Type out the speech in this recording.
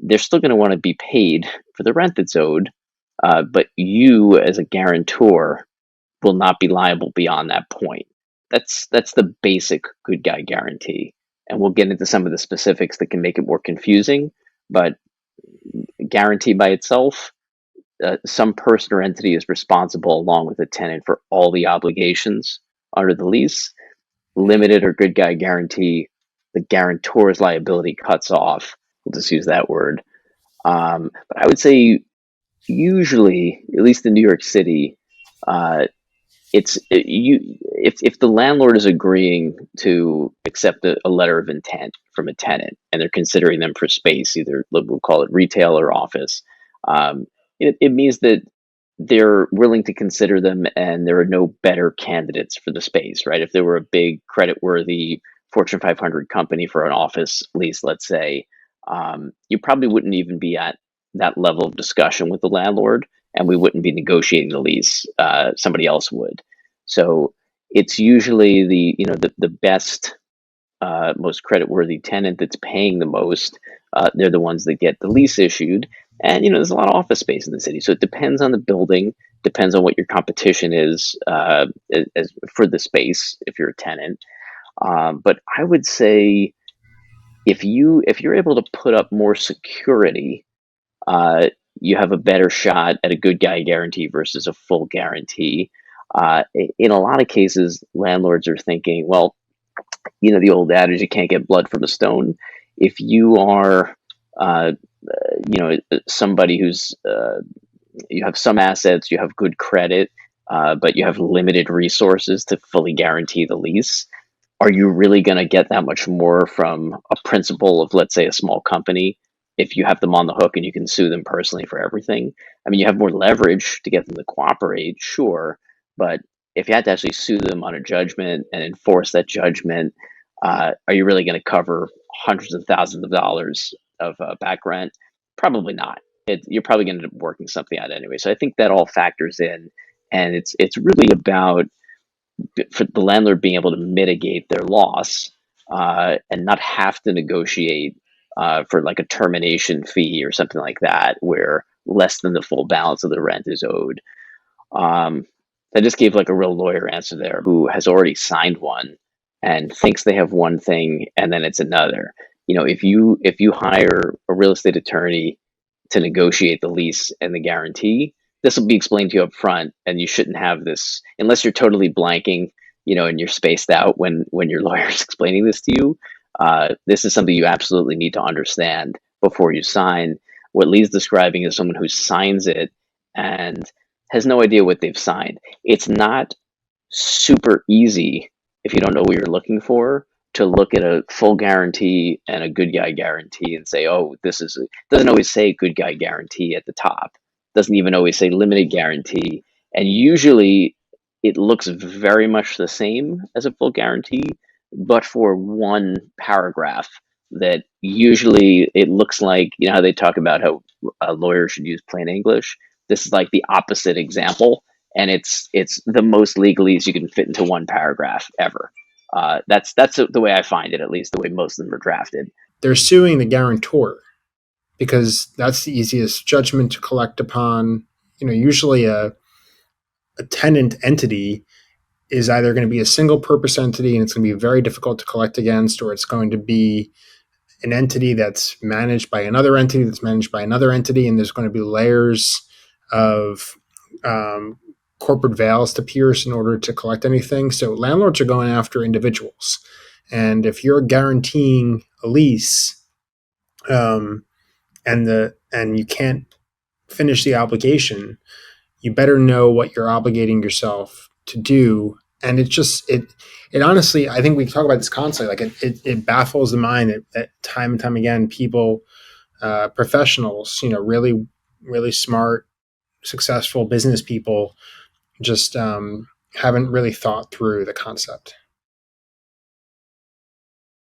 they're still going to want to be paid for the rent that's owed, but you as a guarantor will not be liable beyond that point. That's the basic good guy guarantee, and we'll get into some of the specifics that can make it more confusing. But guarantee by itself, some person or entity is responsible along with the tenant for all the obligations under the lease. Limited or good guy guarantee, the guarantor's liability cuts off. We'll just use that word. But I would say usually, at least in New York City, if the landlord is agreeing to accept a letter of intent from a tenant and they're considering them for space, either we'll call it retail or office, it means that they're willing to consider them and there are no better candidates for the space, right? If there were a big credit-worthy Fortune 500 company for an office lease, let's say, you probably wouldn't even be at that level of discussion with the landlord, and we wouldn't be negotiating the lease. Somebody else would. So it's usually the best, most creditworthy tenant that's paying the most. They're the ones that get the lease issued. And there's a lot of office space in the city, so it depends on the building, depends on what your competition is as for the space if you're a tenant. But I would say if you're able to put up more security, you have a better shot at a good guy guarantee versus a full guarantee. In a lot of cases, landlords are thinking, well, the old adage, you can't get blood from a stone. If you are, somebody who's, you have some assets, you have good credit, but you have limited resources to fully guarantee the lease, are you really going to get that much more from a principal of, let's say, a small company if you have them on the hook and you can sue them personally for everything? I mean, you have more leverage to get them to cooperate, sure, but if you had to actually sue them on a judgment and enforce that judgment, are you really going to cover hundreds of thousands of dollars of back rent? Probably not. You're probably going to end up working something out anyway. So I think that all factors in, and it's really about for the landlord being able to mitigate their loss and not have to negotiate for like a termination fee or something like that, where less than the full balance of the rent is owed. I just gave like a real lawyer answer there, who has already signed one and thinks they have one thing and then it's another. If you hire a real estate attorney to negotiate the lease and the guarantee, this will be explained to you up front, and you shouldn't have this unless you're totally blanking, and you're spaced out when your lawyer is explaining this to you. This is something you absolutely need to understand before you sign. What Lee's describing is someone who signs it and has no idea what they've signed. It's not super easy, if you don't know what you're looking for, to look at a full guarantee and a good guy guarantee and say, oh, doesn't always say good guy guarantee at the top. Doesn't even always say limited guarantee. And usually it looks very much the same as a full guarantee, but for one paragraph that usually it looks like, how they talk about how a lawyer should use plain English. This is like the opposite example. And it's the most legalese you can fit into one paragraph ever. That's the way I find it, at least the way most of them are drafted. They're suing the guarantor because that's the easiest judgment to collect upon. Usually a tenant entity is either going to be a single purpose entity and it's going to be very difficult to collect against, or it's going to be an entity that's managed by another entity that's managed by another entity, and there's going to be layers of corporate veils to pierce in order to collect anything. So landlords are going after individuals. And if you're guaranteeing a lease, and you can't finish the obligation, you better know what you're obligating yourself to do. And it honestly, I think we talk about this constantly. Like it baffles the mind that time and time again, people, professionals, really, really smart, successful business people just haven't really thought through the concept.